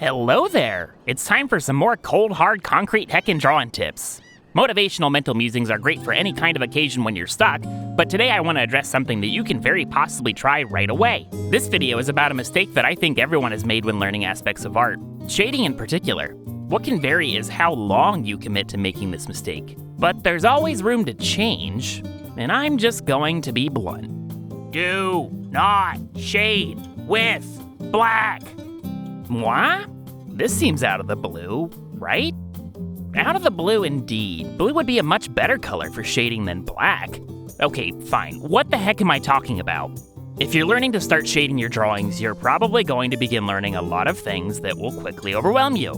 Hello there! It's time for some more cold, hard, concrete heckin' drawing tips. Motivational mental musings are great for any kind of occasion when you're stuck, but today I want to address something that you can very possibly try right away. This video is about a mistake that I think everyone has made when learning aspects of art, shading in particular. What can vary is how long you commit to making this mistake. But there's always room to change, and I'm just going to be blunt. Do not shade with black. What? This seems out of the blue, right? Out of the blue indeed. Blue would be a much better color for shading than black. Okay, fine. What the heck am I talking about? If you're learning to start shading your drawings, you're probably going to begin learning a lot of things that will quickly overwhelm you.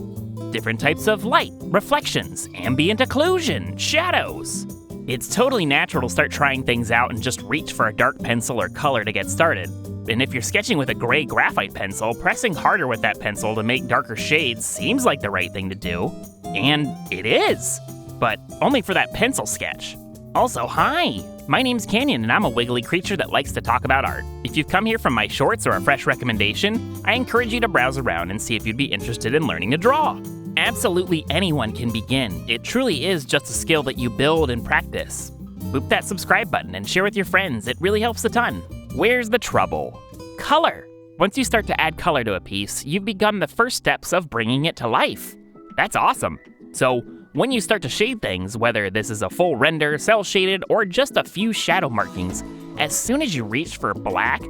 Different types of light, reflections, ambient occlusion, shadows. It's totally natural to start trying things out and just reach for a dark pencil or color to get started. And if you're sketching with a gray graphite pencil, pressing harder with that pencil to make darker shades seems like the right thing to do. And it is, but only for that pencil sketch. Also, hi! My name's Kanjon and I'm a wiggly creature that likes to talk about art. If you've come here from my shorts or a fresh recommendation, I encourage you to browse around and see if you'd be interested in learning to draw. Absolutely anyone can begin. It truly is just a skill that you build and practice. Boop that subscribe button and share with your friends, it really helps a ton. Where's the trouble? Color. Once you start to add color to a piece, you've begun the first steps of bringing it to life. That's awesome. So, when you start to shade things, whether this is a full render, cell shaded, or just a few shadow markings, as soon as you reach for black,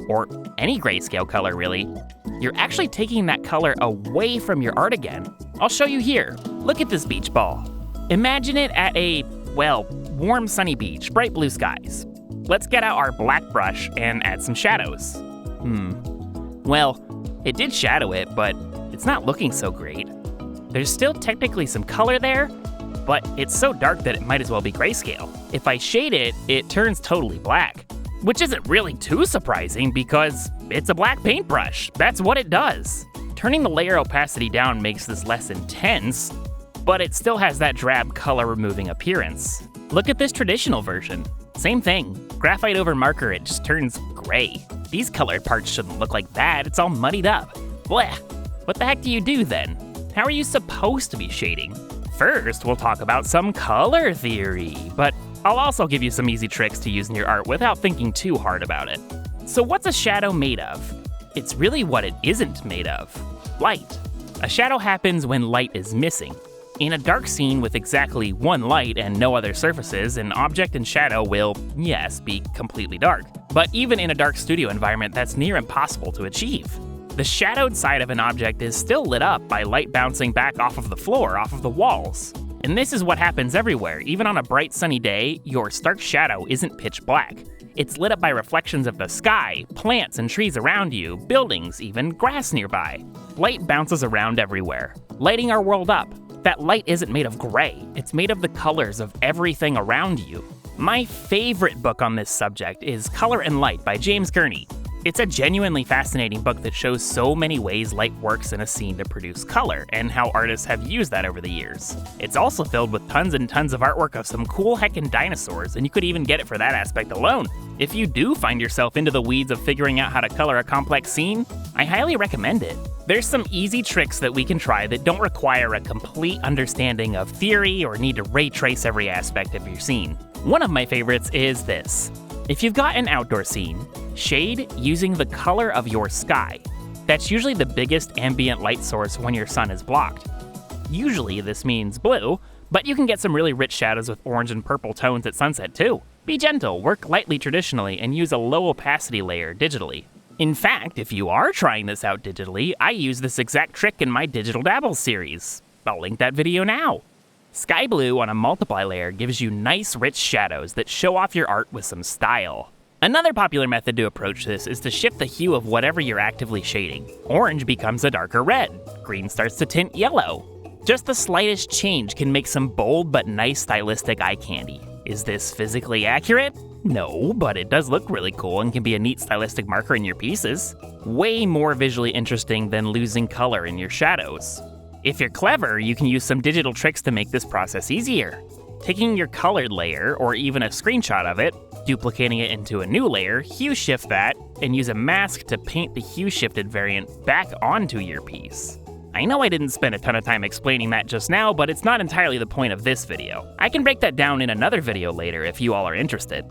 or any grayscale color really, you're actually taking that color away from your art again. I'll show you here. Look at this beach ball. Imagine it at a, well, warm sunny beach, bright blue skies. Let's get out our black brush and add some shadows. Well, it did shadow it, but it's not looking so great. There's still technically some color there, but it's so dark that it might as well be grayscale. If I shade it, it turns totally black, which isn't really too surprising because it's a black paintbrush. That's what it does. Turning the layer opacity down makes this less intense, but it still has that drab color removing appearance. Look at this traditional version. Same thing, graphite over marker, it just turns gray. These colored parts shouldn't look like that, it's all muddied up. Blech. What the heck do you do then? How are you supposed to be shading? First, we'll talk about some color theory, but I'll also give you some easy tricks to use in your art without thinking too hard about it. So what's a shadow made of? It's really what it isn't made of. Light. A shadow happens when light is missing. In a dark scene with exactly one light and no other surfaces, an object in shadow will, yes, be completely dark. But even in a dark studio environment, that's near impossible to achieve. The shadowed side of an object is still lit up by light bouncing back off of the floor, off of the walls. And this is what happens everywhere. Even on a bright sunny day, your stark shadow isn't pitch black. It's lit up by reflections of the sky, plants and trees around you, buildings, even grass nearby. Light bounces around everywhere, lighting our world up. That light isn't made of gray, it's made of the colors of everything around you. My favorite book on this subject is Color and Light by James Gurney. It's a genuinely fascinating book that shows so many ways light works in a scene to produce color, and how artists have used that over the years. It's also filled with tons and tons of artwork of some cool heckin' dinosaurs, and you could even get it for that aspect alone. If you do find yourself into the weeds of figuring out how to color a complex scene, I highly recommend it. There's some easy tricks that we can try that don't require a complete understanding of theory or need to ray trace every aspect of your scene. One of my favorites is this. If you've got an outdoor scene, shade using the color of your sky. That's usually the biggest ambient light source when your sun is blocked. Usually this means blue, but you can get some really rich shadows with orange and purple tones at sunset too. Be gentle, work lightly traditionally, and use a low opacity layer digitally. In fact, if you are trying this out digitally, I use this exact trick in my Digital Dabbles series. I'll link that video now. Sky blue on a multiply layer gives you nice rich shadows that show off your art with some style. Another popular method to approach this is to shift the hue of whatever you're actively shading. Orange becomes a darker red, green starts to tint yellow. Just the slightest change can make some bold but nice stylistic eye candy. Is this physically accurate? No, but it does look really cool and can be a neat stylistic marker in your pieces. Way more visually interesting than losing color in your shadows. If you're clever, you can use some digital tricks to make this process easier. Taking your colored layer, or even a screenshot of it, duplicating it into a new layer, hue shift that, and use a mask to paint the hue shifted variant back onto your piece. I know I didn't spend a ton of time explaining that just now, but it's not entirely the point of this video. I can break that down in another video later if you all are interested.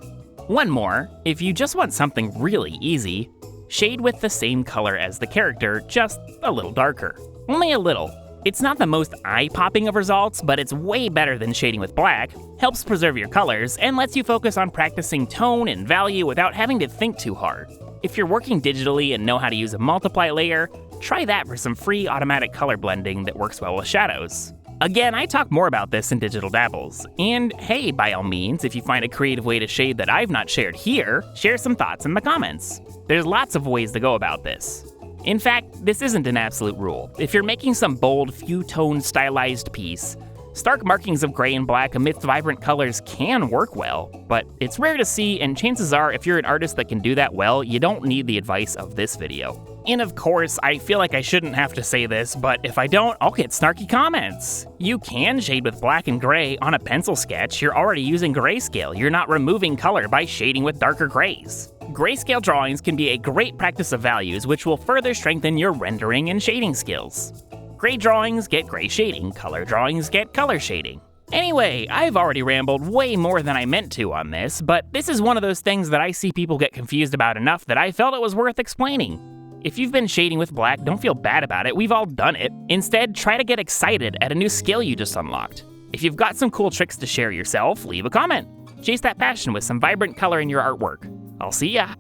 One more, if you just want something really easy, shade with the same color as the character, just a little darker. Only a little. It's not the most eye-popping of results, but it's way better than shading with black, helps preserve your colors, and lets you focus on practicing tone and value without having to think too hard. If you're working digitally and know how to use a multiply layer, try that for some free automatic color blending that works well with shadows. Again, I talk more about this in Digital Dabbles, and hey, by all means, if you find a creative way to shade that I've not shared here, share some thoughts in the comments. There's lots of ways to go about this. In fact, this isn't an absolute rule. If you're making some bold, few-tone stylized piece, stark markings of gray and black amidst vibrant colors can work well, but it's rare to see, and chances are if you're an artist that can do that well, you don't need the advice of this video. And of course, I feel like I shouldn't have to say this, but if I don't, I'll get snarky comments. You can shade with black and gray on a pencil sketch. You're already using grayscale. You're not removing color by shading with darker grays. Grayscale drawings can be a great practice of values, which will further strengthen your rendering and shading skills. Gray drawings get gray shading, color drawings get color shading. Anyway, I've already rambled way more than I meant to on this, but this is one of those things that I see people get confused about enough that I felt it was worth explaining. If you've been shading with black, don't feel bad about it, we've all done it. Instead, try to get excited at a new skill you just unlocked. If you've got some cool tricks to share yourself, leave a comment. Chase that passion with some vibrant color in your artwork. I'll see ya!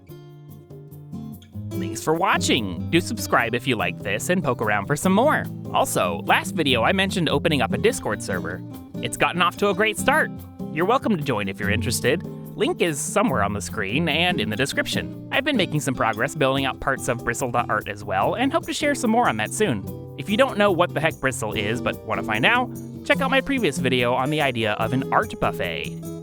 Thanks for watching! Do subscribe if you like this and poke around for some more. Also, last video I mentioned opening up a Discord server. It's gotten off to a great start. You're welcome to join if you're interested. Link is somewhere on the screen and in the description. I've been making some progress building out parts of Bristle.art as well, and hope to share some more on that soon. If you don't know what the heck Bristle is but want to find out, check out my previous video on the idea of an art buffet.